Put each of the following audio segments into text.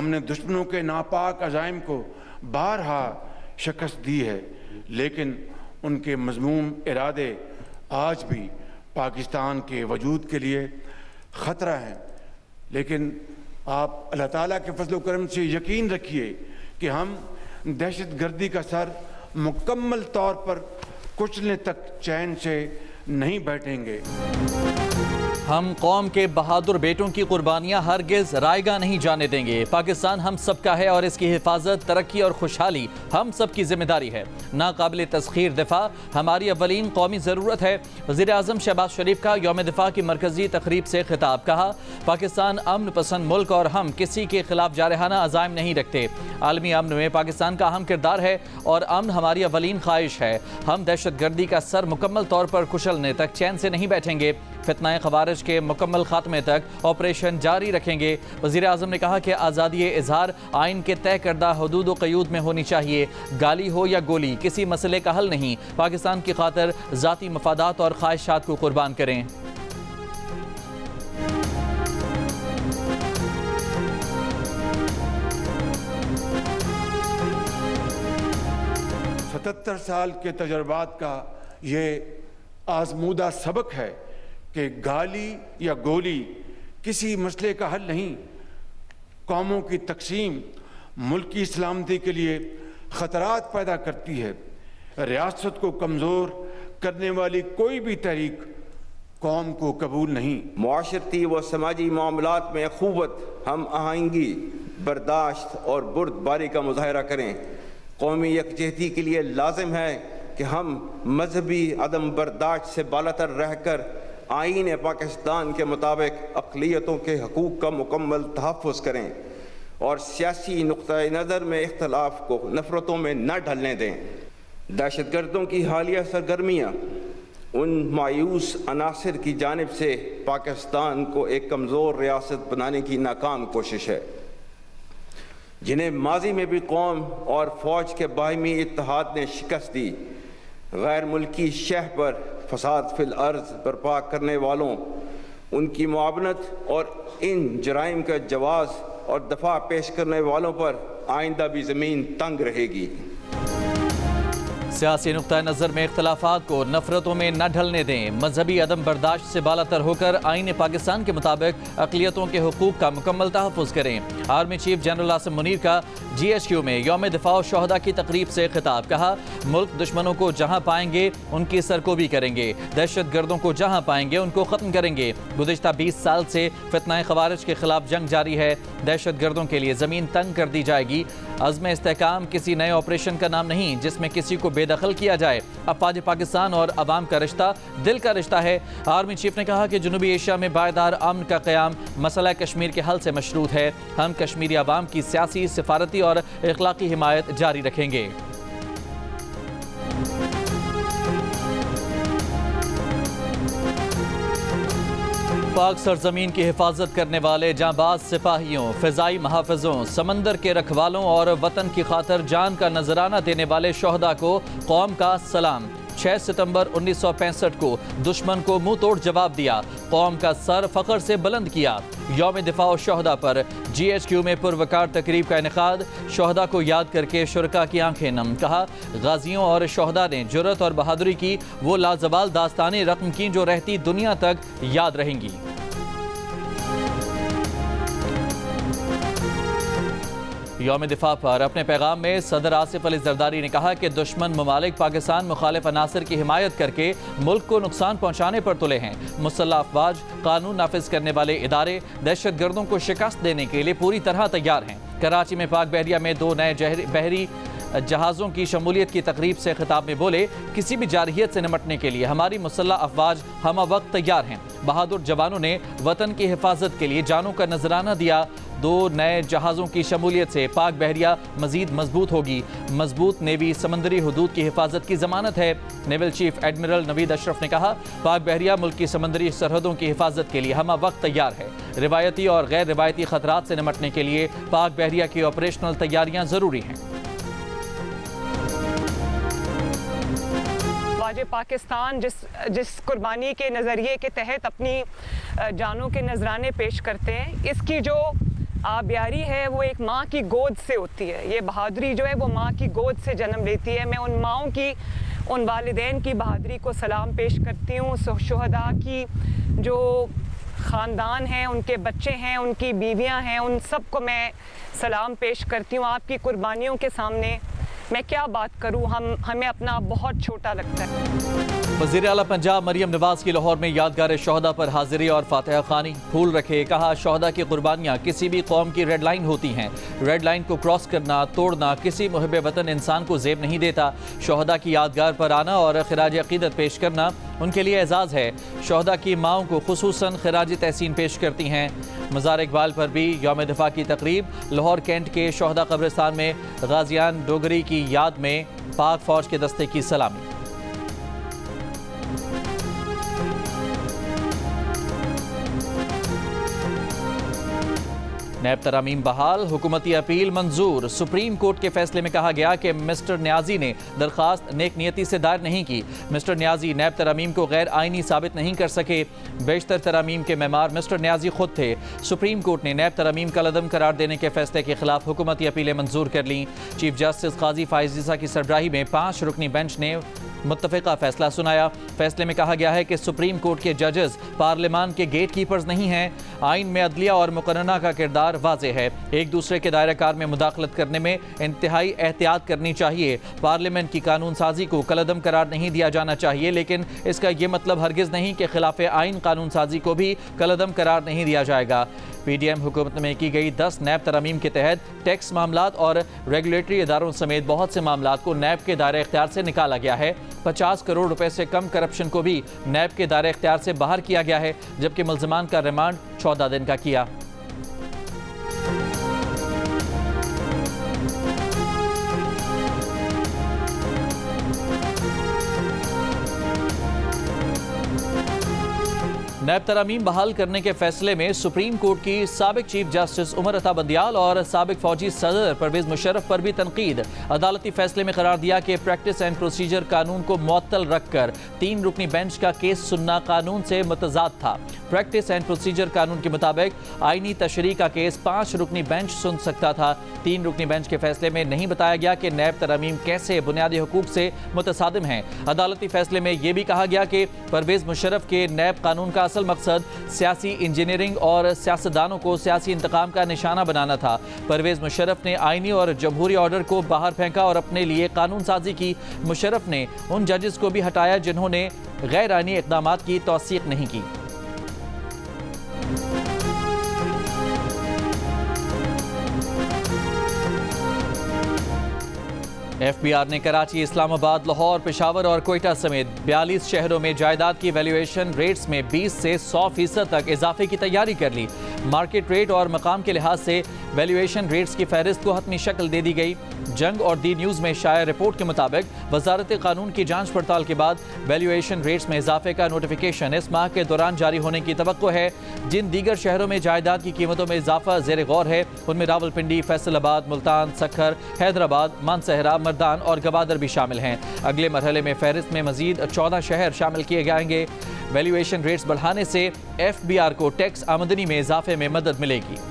हमने दुश्मनों के नापाक अज़ाइम को बारहा शिकस्त दी है, लेकिन उनके मज़मूम इरादे आज भी पाकिस्तान के वजूद के लिए ख़तरा हैं। लेकिन आप अल्लाह ताला के फज़ल व करम से यकीन रखिए कि हम दहशत गर्दी का सर मुकम्मल तौर पर कुचलने तक चैन से नहीं बैठेंगे। हम कौम के बहादुर बेटों की कुर्बानियां हरगिज़ रायगा नहीं जाने देंगे। पाकिस्तान हम सब का है और इसकी हिफाजत, तरक्की और खुशहाली हम सब की जिम्मेदारी है। नाकाबिल तस्खीर दिफा हमारी अव्वलीन कौमी ज़रूरत है। वज़ीर आज़म शहबाज शरीफ का यौम दिफा की मरकज़ी तकरीब से खिताब। कहा, पाकिस्तान अमन पसंद मुल्क और हम किसी के खिलाफ जारहाना अज़ाइम नहीं रखते। आलमी अमन में पाकिस्तान का अहम किरदार है और अमन हमारी अव्वलीन ख्वाहिश है। हम दहशत गर्दी का सर मुकम्मल तौर पर कुचलने तक चैन से नहीं बैठेंगे। फितनाए खवारिज के मुकम्मल खात्मे तक ऑपरेशन जारी रखेंगे। वज़ीर आज़म ने कहा कि आज़ादी इज़हार आइन के तय करदा हुदूद व क़यूद में होनी चाहिए। गाली हो या गोली किसी मसले का हल नहीं। पाकिस्तान की खातिर ज़ाती मफादात और ख्वाहिशात को कुर्बान करें। 77 साल के तजर्बात का ये आजमूदा सबक है कि गाली या गोली किसी मसले का हल नहीं। कौमों की तकसीम मुल्क की सलामती के लिए ख़तरात पैदा करती है। रियासत को कमज़ोर करने वाली कोई भी तहरीक कौम को कबूल नहीं। मुआशरती व समाजी मामलात में अखुवत, हम आहंगी, बर्दाश्त और बुर्दबारी का मुजाहरा करें। कौमी यकजहती के लिए लाजिम है कि हम मजहबी अदम बर्दाश्त से बालातर रहकर आईन पाकिस्तान के मुताबिक अक़लियतों के हकूक़ का मुकम्मल तहफ़्फ़ुज़ करें और सियासी नुक्ता नज़र में इख्तलाफ को नफ़रतों में न ढलने दें। दहशतगर्दों की हालिया सरगर्मियाँ उन मायूस अनासर की जानिब से पाकिस्तान को एक कमज़ोर रियासत बनाने की नाकाम कोशिश है, जिन्हें माजी में भी कौम और फ़ौज के बाहिमी इत्तेहाद ने शिकस्त दी। गैर मुल्की शह पर फसाद फिल अर्ज़ बर्पा करने वालों, उनकी मुआवनत और इन जराइम का जवाज़ और दफ़ा पेश करने वालों पर आइंदा भी ज़मीन तंग रहेगी। सियासी नुक्ता नज़र में इख्तलाफात को नफरतों में न ढलने दें। मजहबी अदम बर्दाश्त से बालातर होकर आईन पाकिस्तान के मुताबिक अक़लियतों के हुकूक का मुकम्मल तहफ़्फ़ुज़ करें। Army chief general Asim Munir का GHQ में यौम दिफा और शोहदा की तकरीब से खिताब। कहा, मुल्क दुश्मनों को जहाँ पाएंगे उनकी सरकोबी करेंगे, दहशत गर्दों को जहाँ पाएंगे उनको ख़त्म करेंगे। गुज़िश्ता 20 साल से फितनाए खवारिज के खिलाफ जंग जारी है। दहशत गर्दों के लिए ज़मीन तंग कर दी जाएगी। अज़्म इस्तेहकाम किसी नए ऑपरेशन का नाम नहीं जिसमें किसी को बेदखल किया जाए। अफवाज पाकिस्तान और अवाम का रिश्ता दिल का रिश्ता है। आर्मी चीफ ने कहा कि जनूबी एशिया में बायदार अमन का क़याम मसला कश्मीर के हल से मशरूत है। हम कश्मीरी अवाम की सियासी, सिफारती और इखलाकी हिमायत जारी रखेंगे। पाक सरजमीन की हिफाजत करने वाले जांबाज सिपाहियों, फ़िज़ाई महाफ़िज़ों, समंदर के रखवालों और वतन की खातर जान का नजराना देने वाले शोहदा को कौम का सलाम। 6 सितंबर 1965 को दुश्मन को मुंह तोड़ जवाब दिया, कौम का सर फ़ख्र से बुलंद किया। यौम दिफा और शोहदा पर GHQ में पुरवकार तकरीब का इनेकाद। शोहदा को याद करके शुरका की आंखें नम। कहा, गाजियों और शोहदा ने जुर्रत और बहादुरी की वो लाजवाल दास्तानें रकम की जो रहती दुनिया तक याद रहेंगी। यौम दिफा पर अपने पैगाम में सदर आसिफ अली जरदारी ने कहा कि दुश्मन ममालिक पाकिस्तान मुखालिफ अनासर की हिमायत करके मुल्क को नुकसान पहुँचाने पर तुले हैं। मुसल्लह अफवाज, कानून नाफिज करने वाले इदारे दहशत गर्दों को शिकस्त देने के लिए पूरी तरह तैयार हैं। कराची में पाक बहरिया में 2 नए बहरी जहाज़ों की शमूलियत की तकरीब से खिताब में बोले, किसी भी जारहियत से निमटने के लिए हमारी मुसल्लह अफवाज हम वक्त तैयार हैं। बहादुर जवानों ने वतन की हिफाजत के लिए जानों का नजराना दिया। 2 नए जहाज़ों की शमूलियत से पाक बहरिया मजीद मजबूत होगी। मजबूत नेवी समंदरी हदूद की हिफाजत की जमानत है। Naval chief admiral Naveed Ashraf ने कहा, पाक बहरिया मुल्क की समंदरी सरहदों की हिफाजत के लिए हम वक्त तैयार है। रिवायती और गैर रिवायती खतरात से निमटने के लिए पाक बहरिया की ऑपरेशनल तैयारियां जरूरी हैं। पाकिस्तान जिस कुर्बानी के नज़रिए के तहत अपनी जानों के नजराने पेश करते हैं, इसकी जो आबियारी है वो एक माँ की गोद से होती है। ये बहादुरी जो है वो माँ की गोद से जन्म लेती है। मैं उन माँओं की, उन वालिदैन की बहादुरी को सलाम पेश करती हूँ। शुहदा की जो ख़ानदान हैं, उनके बच्चे हैं, उनकी बीवियाँ हैं, उन सब को मैं सलाम पेश करती हूँ। आपकी कुर्बानियों के सामने मैं क्या बात करूँ, हमें अपना बहुत छोटा लगता है। वज़ीर आला पंजाब मरियम नवाज की लाहौर में यादगार शोहदा पर हाजिरी और फातिहा खानी, फूल रखे। कहा, शोहदा की कुर्बानियाँ किसी भी कौम की रेड लाइन होती हैं। रेड लाइन को क्रॉस करना, तोड़ना किसी मुहिब वतन इंसान को ज़ेब नहीं देता। शोहदा की यादगार पर आना और खिराज अक़ीदत पेश करना उनके लिए एजाज़ है। शोहदा की माओं को खुसूसन खिराज तहसीन पेश करती हैं। मज़ार इकबाल पर भी यौम दिफा की तकरीब। लाहौर कैंट के शोहदा कब्रिस्तान में गाजियान डोगरी की याद में पाक फौज के दस्ते की सलामी। नैब तरामीम बहाल, हुकूमती अपील मंजूर। सुप्रीम कोर्ट के फैसले में कहा गया कि मिस्टर न्याजी ने दरख्वास्त नेक नियति से दायर नहीं की। मिस्टर न्याजी नैब तरामीम को गैर आइनी साबित नहीं कर सके। बेशतर तरामीम के मेमार मिस्टर न्याजी खुद थे। सुप्रीम कोर्ट ने नैब तरामीम का लदम करार देने के फैसले के खिलाफ हुकूमती अपीलें मंजूर कर लीं। चीफ जस्टिस काजी फाइज़ की सरबराही में 5 रुकनी बेंच ने मुत्तफ़िका फैसला सुनाया। फैसले में कहा गया है कि सुप्रीम कोर्ट के जजेस पार्लियामान के गेट कीपर्स नहीं हैं। आइन में अदलिया और मुकर्रना का किरदार वाज़ेह है। एक दूसरे के दायरा कार में मुदाखलत करने में इंतहाई एहतियात करनी चाहिए। पार्लियामेंट की कानून साजी को कलअदम करार नहीं दिया जाना चाहिए, लेकिन इसका यह मतलब हरगिज़ नहीं कि खिलाफ आइन कानून साजी को भी कलअदम करार नहीं दिया जाएगा। PDM हुकूमत में की गई 10 नैब तरामीम के तहत टैक्स मामलात और रेगुलेटरी इदारों समेत बहुत से मामलात को नैब के दायरे इख्तियार से निकाला गया है। 50 करोड़ रुपए से कम करप्शन को भी नैब के दायरे इख्तियार से बाहर किया गया है, जबकि मुल्ज़िमान का रिमांड 14 दिन का किया। नैब तरामीम बहाल करने के फैसले में सुप्रीम कोर्ट की साबिक चीफ जस्टिस उमर अता बंदियाल और साबिक फौजी सदर परवेज मुशर्रफ पर भी तनकीद। अदालती फैसले में करार दिया कि प्रैक्टिस एंड प्रोसीजर कानून को मुअत्तल रखकर 3 रुकनी बेंच का केस सुनना कानून से मुतजाद था। प्रैक्टिस एंड प्रोसीजर कानून के मुताबिक आईनी तशरीह का केस 5 रुकनी बेंच सुन सकता था। 3 रुकनी बेंच के फैसले में नहीं बताया गया कि नैब तरामीम कैसे बुनियादी हुकूक से मुतसादिम हैं। अदालती फैसले में यह भी कहा गया कि परवेज मुशर्रफ के नैब कानून का असल मकसद सियासी इंजीनियरिंग और सियासतदानों को सियासी इंतकाम का निशाना बनाना था। परवेज मुशर्रफ ने आईनी और जमहूरी ऑर्डर को बाहर फेंका और अपने लिए कानून साजी की। मुशर्रफ ने उन जजेस को भी हटाया जिन्होंने गैर आईनी इक़दामात की तौसीक़ नहीं की। FBI ने कराची, इस्लामाबाद, लाहौर, पेशावर और कोयटा समेत 42 शहरों में जायदाद की वैल्यूएशन रेट्स में 20 से 100% तक इजाफे की तैयारी कर ली। मार्केट रेट और मकाम के लिहाज से वैल्यूएशन रेट्स की फहरिस्त को हतमी शक्ल दे दी गई। जंग और दी न्यूज़ में शाया रिपोर्ट के मुताबिक वजारत कानून की जांच पड़ताल के बाद वैल्यूएशन रेट्स में इजाफे का नोटिफिकेशन इस माह के दौरान जारी होने की तवक्को है। जिन दीगर शहरों में जायदाद की कीमतों में इजाफा ज़ेर गौर है, उनमें रावलपिंडी, फैसलाबाद, मुल्तान, सखर, हैदराबाद, मानसहरा, मर्दान और गवादर भी शामिल हैं। अगले मरहले में फहरिस्त में मजीद 14 शहर शामिल किए जाएंगे। वैल्यूएशन रेट्स बढ़ाने से FBI को टैक्स आमदनी में इजाफे में मदद मिलेगी।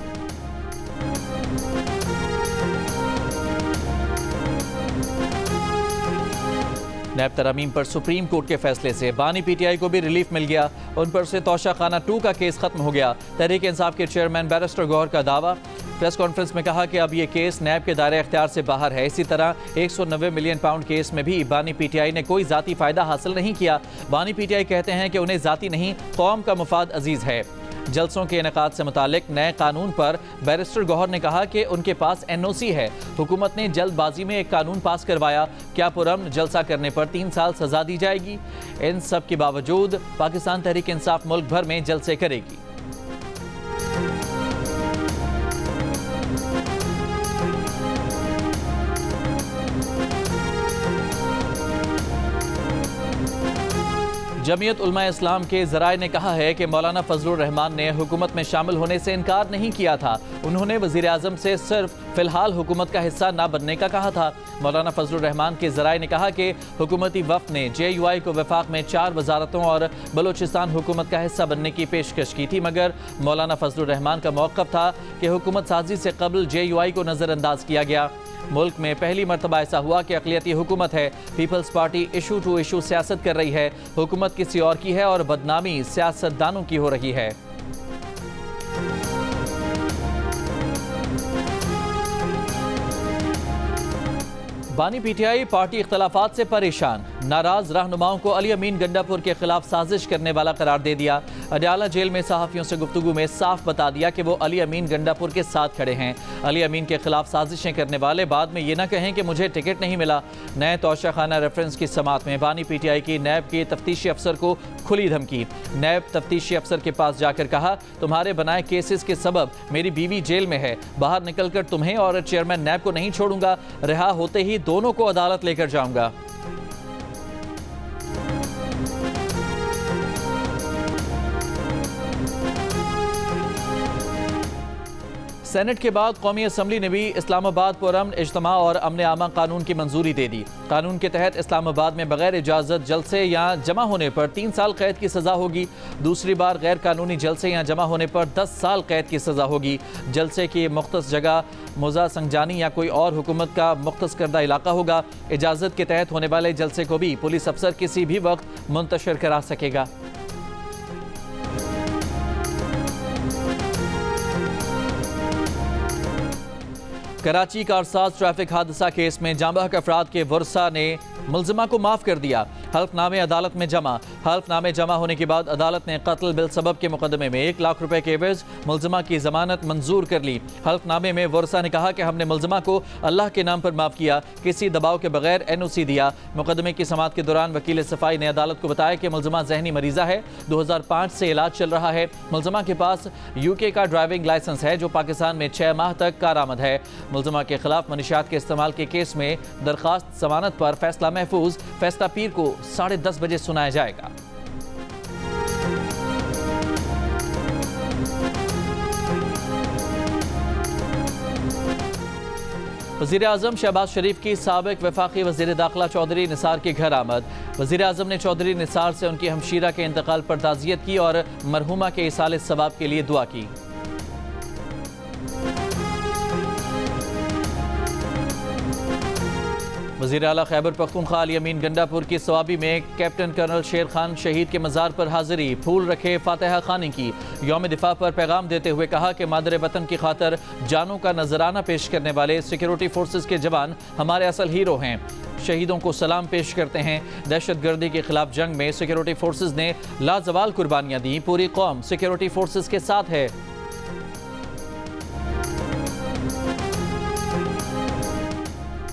नैब तरामीम पर सुप्रीम कोर्ट के फैसले से बानी PTI को भी रिलीफ मिल गया। उन पर से तोशा खाना 2 का केस खत्म हो गया। तहरीक इंसाफ के चेयरमैन बैरिस्टर गौहर का दावा। प्रेस कॉन्फ्रेंस में कहा कि अब ये केस नैब के दायरे इख्तियार से बाहर है। इसी तरह 190 मिलियन पाउंड केस में भी बानी PTI ने कोई जाती फ़ायदा हासिल नहीं किया। बानी PTI कहते हैं कि उन्हें जाती नहीं, कौम का मुफाद अजीज़ है। जलसों के इनेकाद से मुतालिक नए कानून पर बैरिस्टर गौहर ने कहा कि उनके पास NOC है। हुकूमत ने जल्दबाजी में एक कानून पास करवाया। क्या पुरअमन जलसा करने पर 3 साल सजा दी जाएगी? इन सब के बावजूद पाकिस्तान तहरीक इंसाफ मुल्क भर में जलसे करेगी। जमीयत उलमा इस्लाम के ज़राए ने कहा है कि मौलाना फजलुर रहमान ने हुकूमत में शामिल होने से इनकार नहीं किया था। उन्होंने वज़ीर आज़म से सिर्फ फ़िलहाल हुकूमत का हिस्सा ना बनने का कहा था। मौलाना फजलुर रहमान के ज़राए ने कहा कि हुकूमती वफ़द ने JUI को वफाक में 4 वजारतों और बलूचिस्तान हुकूमत का हिस्सा बनने की पेशकश की थी, मगर मौलाना फजलुर रहमान का मौक़िफ़ था कि हुकूमत साजी से कबल JUI को नज़रअंदाज किया गया। मुल्क में पहली मरतबा ऐसा हुआ कि अक़लियती हुकूमत है। Peoples Party issue to issue सियासत कर रही है। हुकूमत किसी और की है और बदनामी सियासतदानों की हो रही है। बानी PTI पार्टी इख्तलाफात से परेशान। नाराज रहनुमाओं को अली अमीन गंडापुर के खिलाफ साजिश करने वाला करार दे दिया। अडयाला जेल में सहाफ़ियों से गुफ्तगू में साफ बता दिया कि वो अली अमीन गंडापुर के साथ खड़े हैं। अली अमीन के खिलाफ साजिशें करने वाले बाद में ये ना कहें कि मुझे टिकट नहीं मिला। नए तौशाखाना रेफरेंस की समात में बानी PTI की नैब के तफ्तीशी अफसर को खुली धमकी। नैब तफ्तीशी अफसर के पास जाकर कहा, तुम्हारे बनाए केसेस के सबब मेरी बीवी जेल में है, बाहर निकलकर तुम्हें और चेयरमैन नैब को नहीं छोड़ूंगा, रिहा होते ही दोनों को अदालत लेकर जाऊंगा। सेनेट के बाद कौमी असम्बली ने भी इस्लामाबाद पुरअमन इज्तिमा और अमन आमा कानून की मंजूरी दे दी। कानून के तहत इस्लामाबाद में बगैर इजाज़त जलसे या जमा होने पर 3 साल कैद की सज़ा होगी। दूसरी बार गैर कानूनी जलसे या जमा होने पर 10 साल कैद की सज़ा होगी। जलसे की मुख्तस जगह मुज़ा संगजानी या कोई और हुकूमत का मुख्तस करदा इलाका होगा। इजाज़त के तहत होने वाले जलसे को भी पुलिस अफसर किसी भी वक्त मुंतशिर करा सकेगा। कराची कारसाज ट्रैफिक हादसा केस में जांबाहक अफराद के वर्सा ने मुलजिमा को माफ़ कर दिया। हल्फनामे अदालत में जमा। हल्फनामे जमा होने के बाद अदालत ने कत्ल बिल सबब के मुकदमे में 1 लाख रुपए के एवज मुलजिमा की जमानत मंजूर कर ली। हल्फनामे में वर्सा ने कहा कि हमने मुलजिमा को अल्लाह के नाम पर माफ़ किया, किसी दबाव के बगैर NOC दिया। मुकदमे की समाअत के दौरान वकील सफाई ने अदालत को बताया कि मुलजिमा जहनी मरीज़ा है, 2005 से इलाज चल रहा है। मुलजिमा के पास UK का ड्राइविंग लाइसेंस है जो पाकिस्तान में 6 माह तक कारआमद है। मुलजिमा के खिलाफ मनशियात के इस्तेमाल के केस में दरखास्त जमानत पर फैसला महफूज फैसला पीर को 10:30 बजे सुनाया जाएगा। वज़ीर आज़म शहबाज शरीफ की साबिक वफाकी वज़ीर दाखिला चौधरी निसार के घर आमद। वज़ीर आज़म ने चौधरी निसार से उनकी हमशीरा के इंतकाल पर ताज़ियत की और मरहुमा के इसाले सवाब के लिए दुआ की। वज़ीर आला खैबर पख्तूनख्वा अली अमीन गंडापुर की सवाबी में कैप्टन कर्नल शेर खान शहीद के मज़ार पर हाज़िरी, फूल रखे, फातिहा खानी की। यौम दिफा पर पैगाम देते हुए कहा कि मादर वतन की खातर जानों का नजराना पेश करने वाले सिक्योरिटी फोर्सेस के जवान हमारे असल हीरो हैं। शहीदों को सलाम पेश करते हैं। दहशत गर्दी के खिलाफ जंग में सिक्योरिटी फोर्सेस ने लाजवाल कुर्बानियाँ दी। पूरी कौम सिक्योरिटी फोर्सेस के साथ है।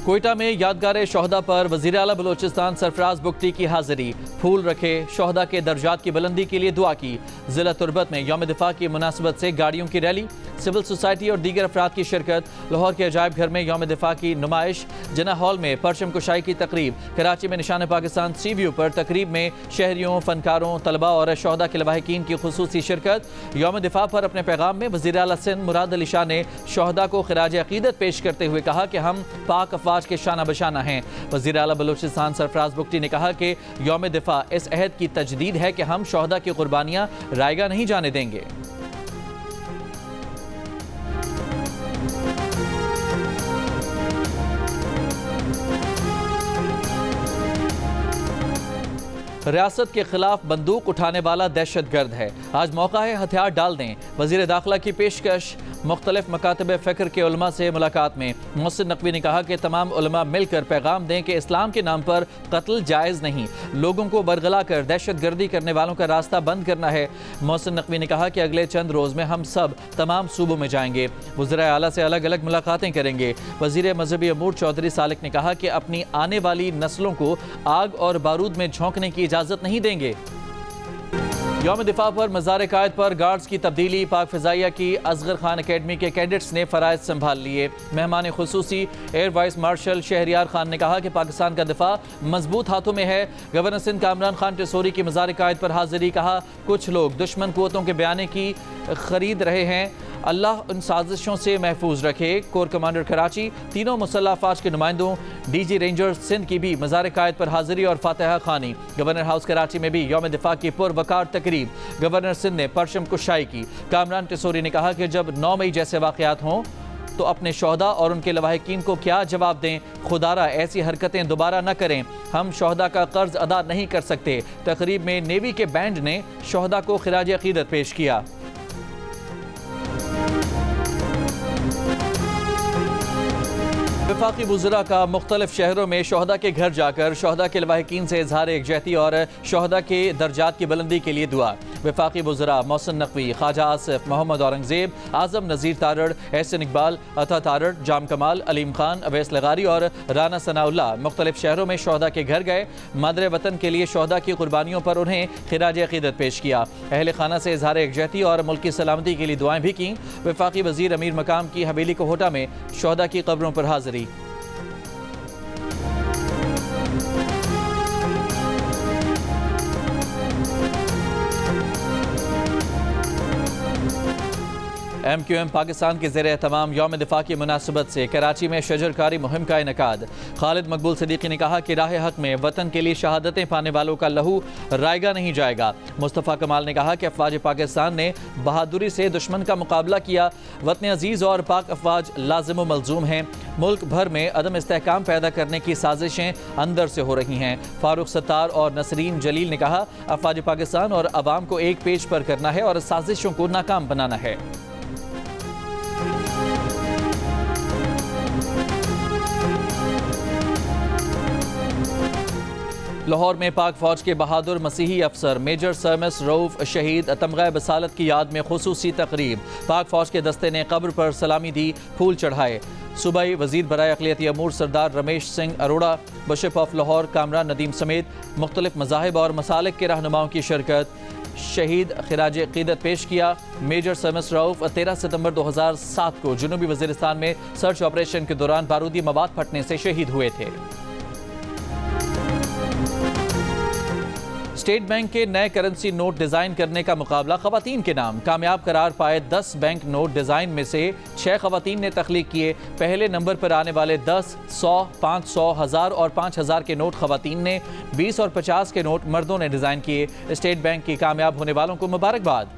कोयटा में यादगार शोहदा पर वज़ीर आला बलोचिस्तान सरफराज बुगटी की हाजिरी, फूल रखे, शोहदा के दर्जात की बुलंदी के लिए दुआ की। ज़िला तुरबत में यौम दिफा की मुनासबत से गाड़ियों की रैली, सिविल सोसाइटी और दीगर अफराद की शिरकत। लाहौर के अजायब घर में यौम दिफा की नुमाइश, जना हॉल में परचम कुशाई की तकरीब। कराची में निशान पाकिस्तान सी व्यू पर तकरीब में शहरियों, फनकारों, तलबा और शोहदा के लवाहिकीन की खुसूसी शिरकत। यौम दिफा पर अपने पैगाम में वज़ीर आला सिंध मुराद अली शाह ने शोहदा को खिराज अकीदत पेश करते हुए कहा कि हम पाक अफवाज के शाना बशाना हैं। वज़ीर आला बलूचिस्तान सरफराज बुगटी ने कहा कि यौम दिफा इस अहद की तजदीद है कि हम शोहदा की कुर्बानियाँ रायगा नहीं जाने देंगे। रियासत के खिलाफ बंदूक उठाने वाला दहशत गर्द है, आज मौका है हथियार डाल दें। वज़ीर दाखिला की पेशकश। मुख्तलिफ मकातब फ़िक्र के उलमा से मुलाकात में मोहसिन नकवी ने कहा कि तमाम उलमा मिलकर पैगाम दें कि इस्लाम के नाम पर कत्ल जायज़ नहीं, लोगों को बरगला कर दहशत गर्दी करने वालों का रास्ता बंद करना है। मोहसिन नकवी ने कहा कि अगले चंद रोज़ में हम सब तमाम सूबों में जाएंगे, वज़ीर आला से अलग अलग मुलाकातें करेंगे। वज़ीर मजहबी अमूर चौधरी सालिक ने कहा कि अपनी आने वाली नस्लों को आग और बारूद में झोंकने की इजाज़त नहीं देंगे। यौम दिफा पर मज़ार कायद पर गार्ड्स की तब्दीली। पाक फ़िज़ाइया की असगर खान अकेडमी के कैडेट्स ने फ़राइज़ संभाल लिए। मेहमान खुसूसी air vice marshal Shahryar Khan ने कहा कि पाकिस्तान का दिफा मजबूत हाथों में है। गवर्नर सिंध कामरान खान टिसोरी की मज़ार कायद पर हाजिरी। कहा कुछ लोग दुश्मन कुव्वतों के बयाने की खरीद रहे हैं, अल्लाह उन साजिशों से महफूज रखे। कोर कमांडर कराची, तीनों मुसल्लह अफवाज के नुमाइंदों, डीजी रेंजर्स सिंध की भी मज़ार कायद पर हाजिरी और फातिहा खानी। गवर्नर हाउस कराची में भी यौम दिफा की पुरवकार तकरीब। गवर्नर सिंध ने परचम कुशाई की। कामरान टिसोरी ने कहा कि जब 9 मई जैसे वाक़यात हों तो अपने शोहदा और उनके लवाहिकीन को क्या जवाब दें। खुदारा ऐसी हरकतें दोबारा न करें, हम शोहदा का कर्ज अदा नहीं कर सकते। तकरीब में नेवी के बैंड ने शोहदा को खिराज अकीदत पेश किया। वफाकी वज़रा का मुख्तलिफ शहरों में शोहदा के घर जाकर शोहदा के लवाहिकीन से इजहार एकजहती और शोहदा के दर्जात की बुलंदी के लिए दुआ। वफाकी वज़रा मोहसिन नकवी, ख्वाजा आसिफ, मोहम्मद औरंगजेब, आज़म नज़ीर तारड़, एहसन इकबाल, अता तारड़, जाम कमाल, अलीम खान, अवैस लगारी और राना सनाउल्लाह मुख्तलिफ शहरों में शोहदा के घर गए। मादरे वतन के लिए शोहदा की कुर्बानियों पर उन्हें खिराज अकीदत पेश किया। अहले खाना से इजहार एकजहती और मुल्क की सलामती के लिए दुआएं भी की। वफाकी वज़ीर अमीर मकाम की हवेली कोहोटा में शोहदा की कब्रों पर हाजिरी। MQM पाकिस्तान के ज़ेरे तमाम यौम दिफा की मुनासिबत से कराची में शजरकारी मुहिम का इनकाद। खालिद मकबूल सिद्दीकी ने कहा कि राह हक में वतन के लिए शहादतें पाने वालों का लहू रायगा नहीं जाएगा। मुस्तफ़ा कमाल ने कहा कि अफवाज पाकिस्तान ने बहादुरी से दुश्मन का मुकाबला किया। वतन अजीज़ और पाक अफवाज लाजिम व मलजूम हैं। मुल्क भर में अदम इस्तेहकाम पैदा करने की साजिशें अंदर से हो रही हैं। फारूक सत्तार और नसरीन जलील ने कहा अफवाज पाकिस्तान और अवाम को एक पेज पर करना है और साजिशों को नाकाम बनाना है। लाहौर में पाक फौज के बहादुर मसीही अफसर मेजर सरमस रऊफ शहीद तमगा बसालत की याद में खुसूसी तकरीब। पाक फौज के दस्ते ने कब्र पर सलामी दी, फूल चढ़ाए। सूबाई वजीर बराए अक़लियती अमूर सरदार रमेश सिंह अरोड़ा, बिशप ऑफ लाहौर कामरान नदीम समेत मुख्तलिफ मज़ाहिब और मसालिक के रहनुमाओं की शिरकत। शहीद खिराज अक़ीदत पेश किया। मेजर सरमस रऊफ 13 सितंबर 2007 को जनूबी वज़ीरिस्तान में सर्च ऑपरेशन के दौरान बारूदी मवाद फटने से शहीद हुए थे। स्टेट बैंक के नए करेंसी नोट डिज़ाइन करने का मुकाबला ख़वातीन के नाम। कामयाब करार पाए 10 बैंक नोट डिज़ाइन में से 6 ख़वातीन ने तख्लीक किए। पहले नंबर पर आने वाले 10, 100, 500, 1000 और 5000 के नोट ख़वातीन ने, 20 और 50 के नोट मर्दों ने डिज़ाइन किए। स्टेट बैंक की कामयाब होने वालों को मुबारकबाद।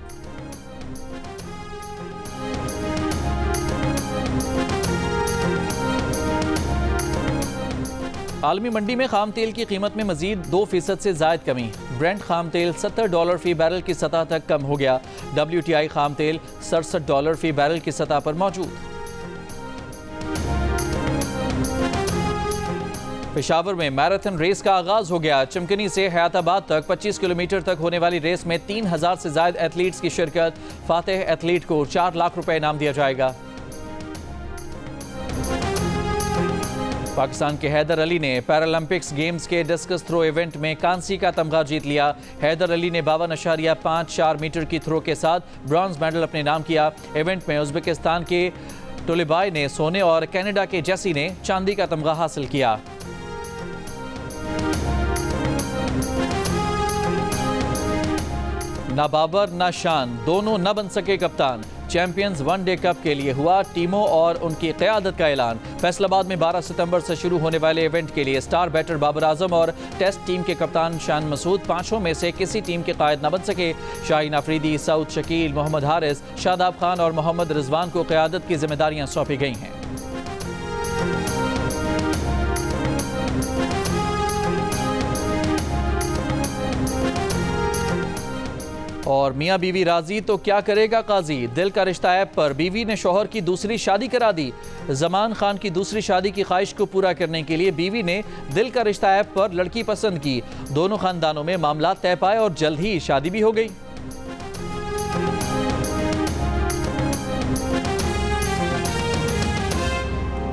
आलमी मंडी में खाम तेल की कीमत में मजीद 2% से ज़ायद कमी। ब्रेंट खाम तेल $70 फी बैरल की सतह तक कम हो गया। WTI खाम तेल $67 फी बैरल की सतह पर मौजूद। पेशावर में मैराथन रेस का आगाज हो गया। चमकनी से हयाताबाद तक 25 किलोमीटर तक होने वाली रेस में 3000 से ज़ायद एथलीट्स की शिरकत। फातेह एथलीट को 4 लाख रुपए इनाम दिया जाएगा। पाकिस्तान के हैदर अली ने पैरालंपिक्स गेम्स के डिस्कस थ्रो इवेंट में कांसी का तमगा जीत लिया। हैदर अली ने 52.54 मीटर की थ्रो के साथ ब्रॉन्ज मेडल अपने नाम किया। इवेंट में उज़्बेकिस्तान के टोलिबाई ने सोने और कनाडा के जेसी ने चांदी का तमगा हासिल किया। ना बाबर ना शान, दोनों न बन सके कप्तान। चैंपियंस वनडे कप के लिए हुआ टीमों और उनकी क़यादत का ऐलान। फैसलाबाद में 12 सितंबर से शुरू होने वाले इवेंट के लिए स्टार बैटर बाबर आजम और टेस्ट टीम के कप्तान शान मसूद पांचों में से किसी टीम के कायद न बन सके। शाहीन अफरीदी, सऊद शकील, मोहम्मद हारिस, शादाब खान और मोहम्मद रिजवान को क़यादत की जिम्मेदारियां सौंपी गई हैं। और मियां बीवी राजी तो क्या करेगा काजी। दिल का रिश्ता ऐप पर बीवी ने शौहर की दूसरी शादी करा दी। जमान खान की दूसरी शादी की ख्वाहिश को पूरा करने के लिए बीवी ने दिल का रिश्ता ऐप पर लड़की पसंद की। दोनों खानदानों में मामला तय पाए और जल्द ही शादी भी हो गई।